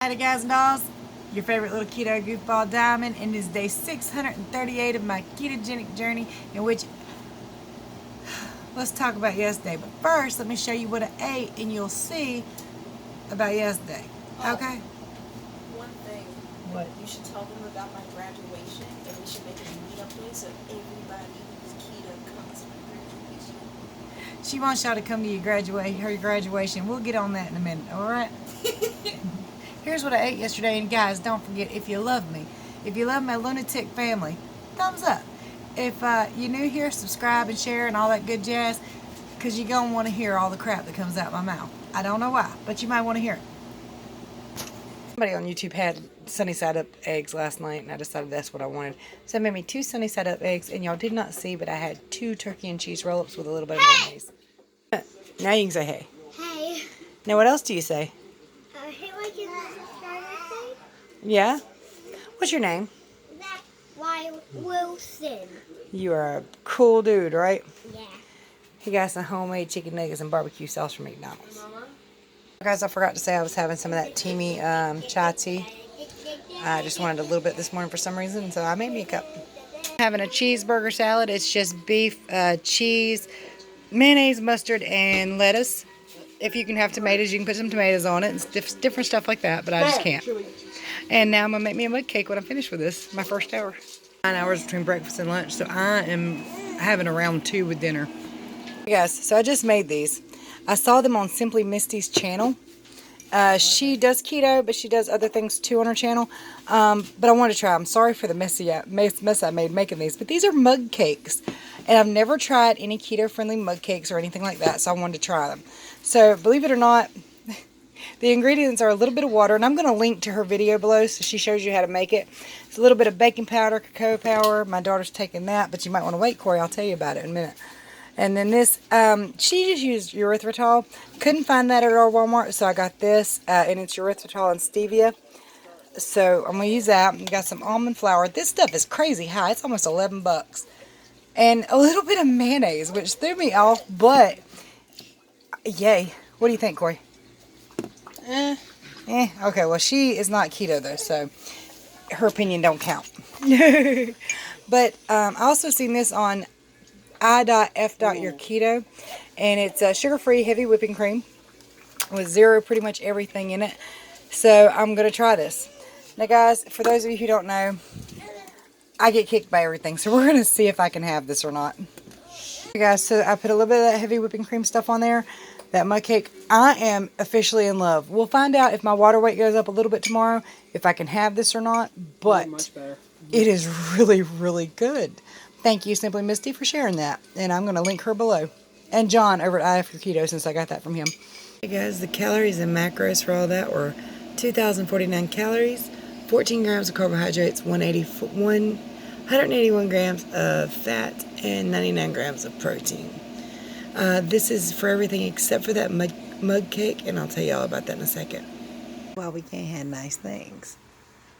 Howdy guys and dolls, your favorite little keto goofball Diamond, and this is day 638 of my ketogenic journey, in which let's talk about yesterday. But first, let me show you what I ate and you'll see about yesterday. Okay? One thing. What? You should tell them about my graduation, and we should make a meetup place so everybody who's keto comes to my graduation. She wants y'all to come to her graduation. We'll get on that in a minute, alright? Here's what I ate yesterday, and guys, don't forget, if you love me, if you love my lunatic family, thumbs up. If you're new here, subscribe and share and all that good jazz, because you're going to want to hear all the crap that comes out my mouth. I don't know why, but you might want to hear it. Somebody on YouTube had sunny side up eggs last night, and I decided that's what I wanted. So I made me 2 sunny side up eggs, and y'all did not see, but I had 2 turkey and cheese roll-ups with a little bit of mayonnaise. Now you can say hey. Hey. Now what else do you say? Hey, like in the subscriber thing? Yeah? What's your name? That Wilson. You are a cool dude, right? Yeah. He got some homemade chicken nuggets and barbecue sauce from McDonald's. Guys, I forgot to say I was having some of that Teamy chai tea. I just wanted a little bit this morning for some reason, so I made me a cup. Having a cheeseburger salad. It's just beef, cheese, mayonnaise, mustard, and lettuce. If you can have tomatoes, you can put some tomatoes on it. It's different stuff like that, but I just can't. And now I'm going to make me a mud cake when I'm finished with this, my first hour. 9 hours between breakfast and lunch, so I am having around 2 with dinner. Hey guys, so I just made these. I saw them on Simply Misti's channel. She does keto, but she does other things too on her channel. But I wanted to try them. Sorry for the mess I made making these, but these are mug cakes. And I've never tried any keto-friendly mug cakes or anything like that, so I wanted to try them. So, believe it or not, the ingredients are a little bit of water, and I'm going to link to her video below so she shows you how to make it. It's a little bit of baking powder, cacao powder. My daughter's taking that, but you might want to wait, Corey. I'll tell you about it in a minute. And then this, she just used erythritol. Couldn't find that at our Walmart, so I got this, and it's erythritol and stevia. So, I'm going to use that. We got some almond flour. This stuff is crazy high. It's almost 11 bucks. And a little bit of mayonnaise, which threw me off, but yay. What do you think, Corey? Okay, well, she is not keto, though, so her opinion don't count. But I also seen this on I.F. Your Keto, and it's sugar-free heavy whipping cream with zero pretty much everything in it. So I'm going to try this. Now, guys, for those of you who don't know, I get kicked by everything, so we're going to see if I can have this or not. Okay, guys, so I put a little bit of that heavy whipping cream stuff on there. That mud cake, I am officially in love. We'll find out if my water weight goes up a little bit tomorrow, if I can have this or not, but it is really, really good. Thank you, Simply Misti, for sharing that, and I'm going to link her below. And John over at IF Your Keto, since I got that from him. Hey guys, the calories and macros for all that were 2,049 calories, 14 grams of carbohydrates, 181 grams of fat, and 99 grams of protein. This is for everything except for that mug cake, and I'll tell you all about that in a second. Well, we can't have nice things,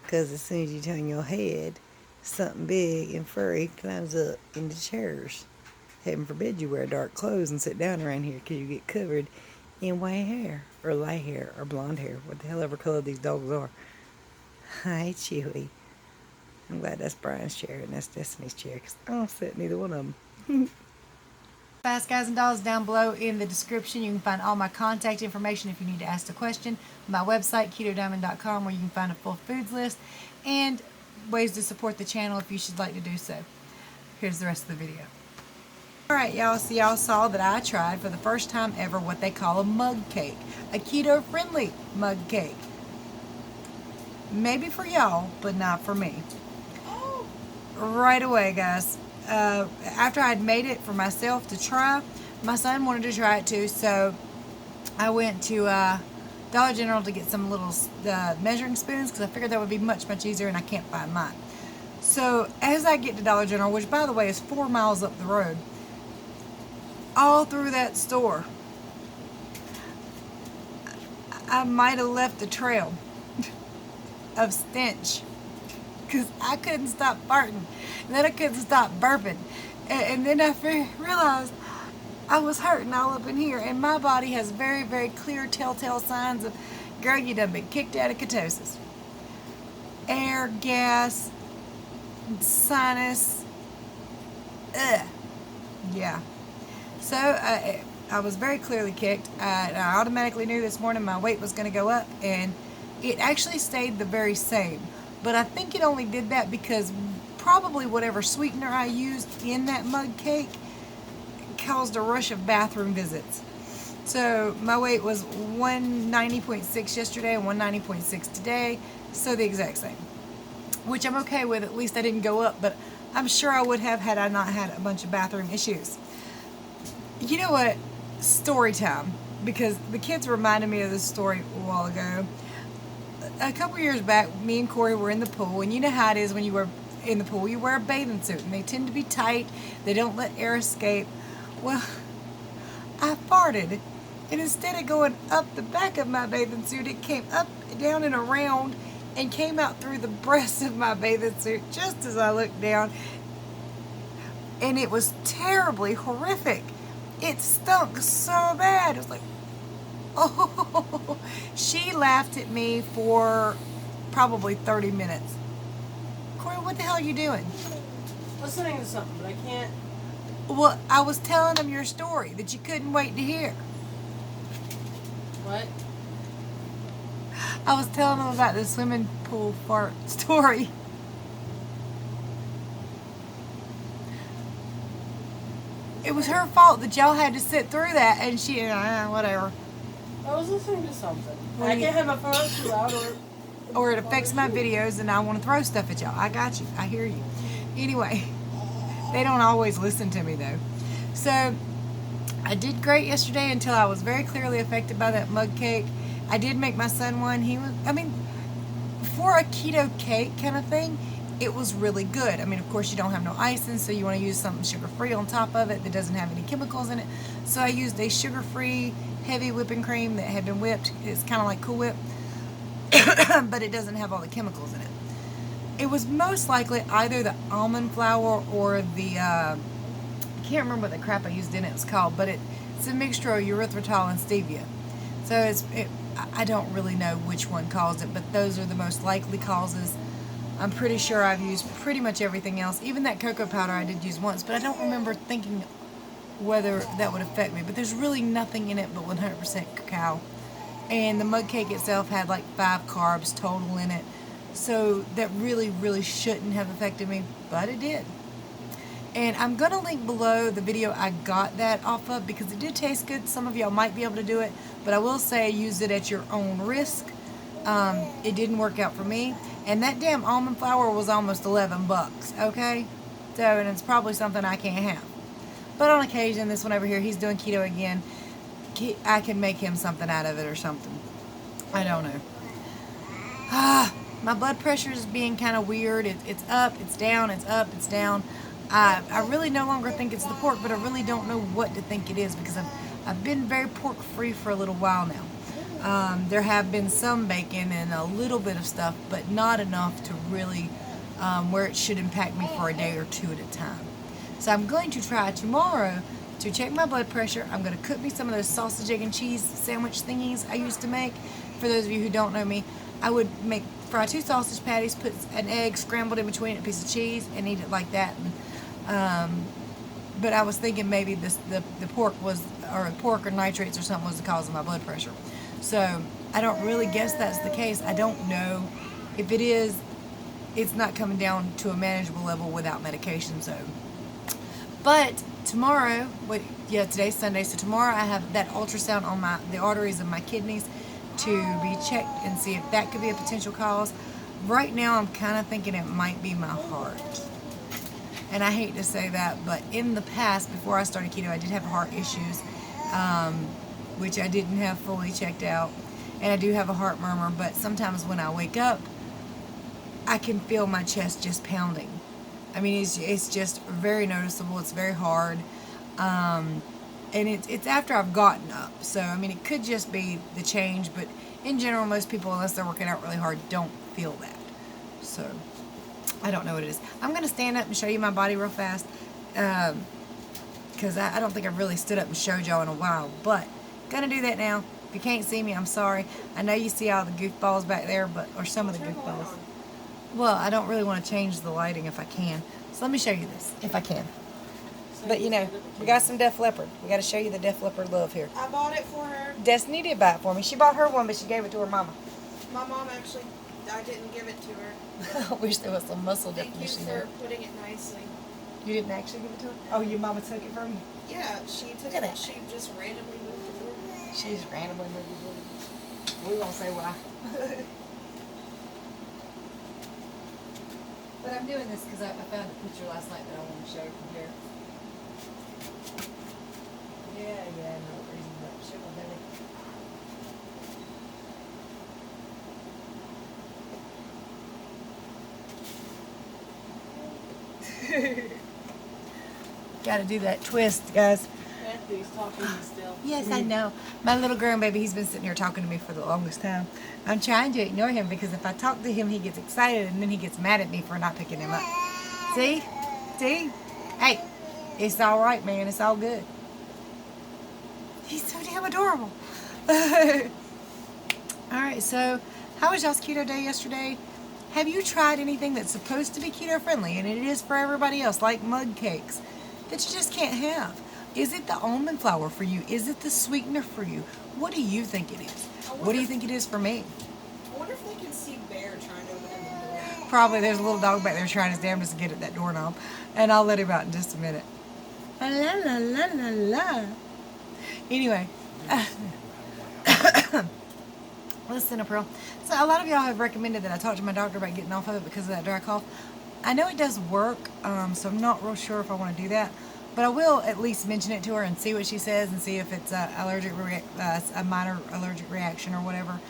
because as soon as you turn your head, something big and furry climbs up in the chairs. Heaven forbid you wear dark clothes and sit down around here, because you get covered in white hair, or light hair, or blonde hair, what the hell ever color these dogs are. Hi, Chewy. I'm glad that's Brian's chair and that's Destiny's chair, because I don't sit in either one of them. Fast guys and dolls, down below in the description you can find all my contact information if you need to ask a question. My website, ketodiamond.com, where you can find a full foods list and ways to support the channel if you should like to do so. Here's the rest of the video. Alright y'all, so y'all saw that I tried for the first time ever what they call a mug cake. A keto friendly mug cake. Maybe for y'all, but not for me. Right away, guys. After I'd made it for myself to try, my son wanted to try it too, so I went to Dollar General to get some little measuring spoons, because I figured that would be much, much easier, and I can't find mine. So as I get to Dollar General, which by the way is 4 miles up the road, all through that store, I might have left a trail of stench, because I couldn't stop farting, and then I couldn't stop burping, and then I realized I was hurting all up in here, and my body has very, very clear telltale signs of girl, you done been kicked out of ketosis. Air, gas, sinus, ugh. Yeah. So I was very clearly kicked. I automatically knew this morning my weight was going to go up, and it actually stayed the very same. But I think it only did that because probably whatever sweetener I used in that mug cake caused a rush of bathroom visits. So my weight was 190.6 yesterday and 190.6 today, so the exact same, which I'm okay with. At least I didn't go up, but I'm sure I would have had I not had a bunch of bathroom issues. You know what? Story time, because the kids reminded me of this story a while ago. A couple years back, me and Corey were in the pool, and you know how it is when you were in the pool, you wear a bathing suit, and they tend to be tight. They don't let air escape. Well, I farted, and instead of going up the back of my bathing suit, it came up, down, and around, and came out through the breast of my bathing suit just as I looked down. And it was terribly horrific. It stunk so bad. It was like, oh. She laughed at me for probably 30 minutes. Corey, what the hell are you doing? Listening to something, but I can't. Well, I was telling them your story that you couldn't wait to hear. What? I was telling them about the swimming pool fart story. It was her fault that y'all had to sit through that, and she, whatever. I was listening to something. Well, I can't have my phone too loud Or it affects my videos, and I want to throw stuff at y'all. I got you. I hear you. Anyway, they don't always listen to me, though. So, I did great yesterday until I was very clearly affected by that mug cake. I did make my son one. For a keto cake kind of thing, it was really good. I mean, of course, you don't have no icing, so you want to use something sugar-free on top of it that doesn't have any chemicals in it. So I used a sugar-free heavy whipping cream that had been whipped. It's kind of like Cool Whip, but it doesn't have all the chemicals in it. It was most likely either the almond flour or the, I can't remember what the crap I used in it was called, but it's a mixture of erythritol and stevia. So I don't really know which one caused it, but those are the most likely causes. I'm pretty sure I've used pretty much everything else. Even that cocoa powder I did use once, but I don't remember thinking whether that would affect me. But there's really nothing in it but 100% cacao. And the mug cake itself had like 5 carbs total in it. So that really, really shouldn't have affected me, but it did. And I'm going to link below the video I got that off of because it did taste good. Some of y'all might be able to do it, but I will say use it at your own risk. It didn't work out for me. And that damn almond flour was almost $11, okay? So, and it's probably something I can't have. But on occasion, this one over here, he's doing keto again. I can make him something out of it or something. I don't know. My blood pressure is being kind of weird. It's up, it's down, it's up, it's down. I really no longer think it's the pork, but I really don't know what to think it is because I've been very pork-free for a little while now. There have been some bacon and a little bit of stuff, but not enough to really where it should impact me for a day or two at a time. So I'm going to try tomorrow to check my blood pressure. I'm going to cook me some of those sausage, egg, and cheese sandwich thingies I used to make. For those of you who don't know me, I would fry 2 sausage patties, put an egg scrambled in between it, a piece of cheese, and eat it like that. And, but I was thinking maybe the pork or nitrates or something was the cause of my blood pressure. So I don't really guess that's the case. I don't know. If it is, it's not coming down to a manageable level without medication. So, but tomorrow, today's Sunday, so tomorrow I have that ultrasound on the arteries of my kidneys to be checked and see if that could be a potential cause. Right now I'm kind of thinking it might be my heart. And I hate to say that, but in the past, before I started keto, I did have heart issues, which I didn't have fully checked out. And I do have a heart murmur, but sometimes when I wake up, I can feel my chest just pounding. I mean, it's just very noticeable. It's very hard. And it's after I've gotten up. So, I mean, it could just be the change, but in general, most people, unless they're working out really hard, don't feel that. So, I don't know what it is. I'm going to stand up and show you my body real fast, because I don't think I've really stood up and showed y'all in a while, but going to do that now. If you can't see me, I'm sorry. I know you see all the goofballs back there, or some of the Turn the light goofballs. on. Well, I don't really want to change the lighting if I can. So let me show you this, if I can. But you know, we got some Def Leppard. We got to show you the Def Leppard love here. I bought it for her. Destiny did buy it for me. She bought her one, but she gave it to her mama. My mom actually, I didn't give it to her. I wish there was some muscle Thank you definition for there. putting it nicely. You didn't actually give it to her? Oh, your mama took it from you? Yeah, she took Look at it. that. She just randomly moved it over. She's randomly moving. We won't say why. But I'm doing this because I found a picture last night that I want to show from here. Yeah, no reason but show my belly. Gotta do that twist, guys. Anthony's talking to me still. Yes, I know. My little grandbaby, he's been sitting here talking to me for the longest time. I'm trying to ignore him because if I talk to him, he gets excited and then he gets mad at me for not picking him up. See? See? Hey, it's all right, man. It's all good. He's so damn adorable. All right, so how was y'all's keto day yesterday? Have you tried anything that's supposed to be keto friendly and it is for everybody else, like mug cakes, that you just can't have? Is it the almond flour for you? Is it the sweetener for you? What do you think it is? What do you think it is for me? I wonder if they can see Bear trying to open the door. Probably there's a little dog back there trying his damnedest to get at that doorknob. And I'll let him out in just a minute. La la la la la. Anyway. Listen, April. So a lot of y'all have recommended that I talk to my doctor about getting off of it because of that dry cough. I know it does work, so I'm not real sure if I want to do that. But I will at least mention it to her and see what she says and see if it's a minor allergic reaction or whatever.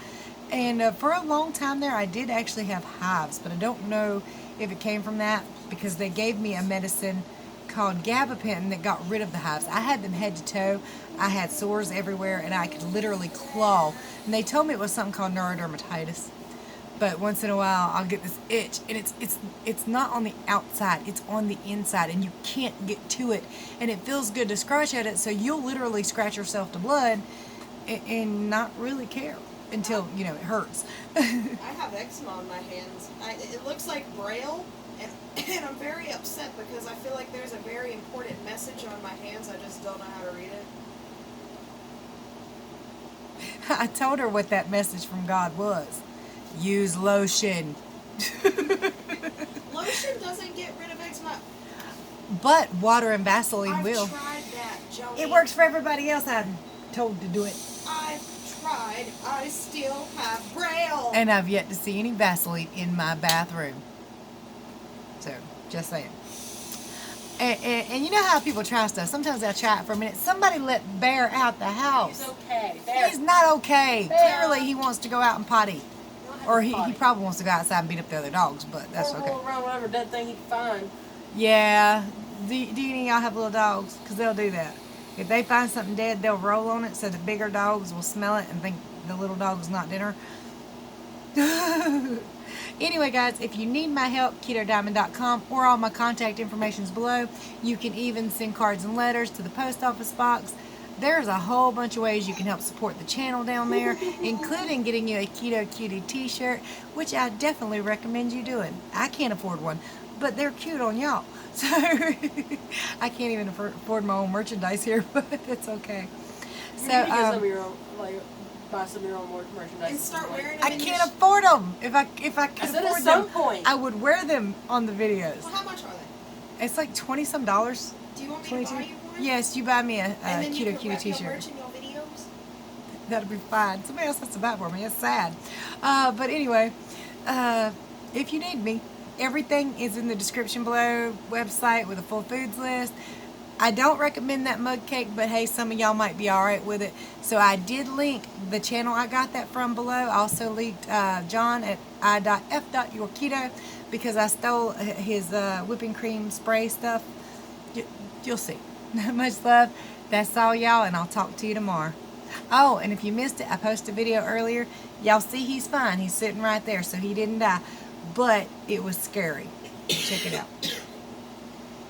And for a long time there, I did actually have hives, but I don't know if it came from that because they gave me a medicine called gabapentin that got rid of the hives. I had them head to toe. I had sores everywhere, and I could literally claw. And they told me it was something called neurodermatitis. But once in a while, I'll get this itch, and it's not on the outside, it's on the inside, and you can't get to it. And it feels good to scratch at it, so you'll literally scratch yourself to blood and not really care until, you know, it hurts. I have eczema on my hands. It looks like Braille, and I'm very upset because I feel like there's a very important message on my hands. I just don't know how to read it. I told her what that message from God was. Use lotion. Lotion doesn't get rid of eczema. But water and Vaseline I've will. tried that, Joni. It works for everybody else I'm told to do it. I've tried. I still have Braille. And I've yet to see any Vaseline in my bathroom. So, just saying. And you know how people try stuff. Sometimes they'll try it for a minute. Somebody let Bear out the house. He's okay. There. He's not okay. Bear. Clearly he wants to go out and potty. Or he probably wants to go outside and beat up the other dogs, but that's Or okay. roll around whatever dead thing he can find. Yeah. Do any of y'all have little dogs? Because they'll do that. If they find something dead, they'll roll on it so the bigger dogs will smell it and think the little dog's not dinner. Anyway, guys, if you need my help, KetoDiamond.com or all my contact information is below. You can even send cards and letters to the post office box. There's a whole bunch of ways you can help support the channel down there, including getting you a Keto Cutie t-shirt, which I definitely recommend you doing. I can't afford one, but they're cute on y'all. So I can't even afford my own merchandise here, but it's okay. You So need to get some of your own, like, buy some of your own more merchandise. And start wearing them. I can't afford them. If I could I said afford at some them, point. I would wear them on the videos. Well, how much are they? It's like $20-some. Do you want me to 22. buy you one? Yes, you buy me a And then you Keto can Cutie wrap your t-shirt. merch in your videos? That'll be fine. Somebody else has to buy it for me. It's sad. But anyway, if you need me, everything is in the description below. Website with a full foods list. I don't recommend that mug cake, but hey, some of y'all might be alright with it. So I did link the channel I got that from below. I also linked John at i.f.yourketo because I stole his whipping cream spray stuff. You'll see. Much love. That's all, y'all, and I'll talk to you tomorrow. Oh, and if you missed it, I posted a video earlier. Y'all see he's fine. He's sitting right there, so he didn't die. But it was scary. Check it out.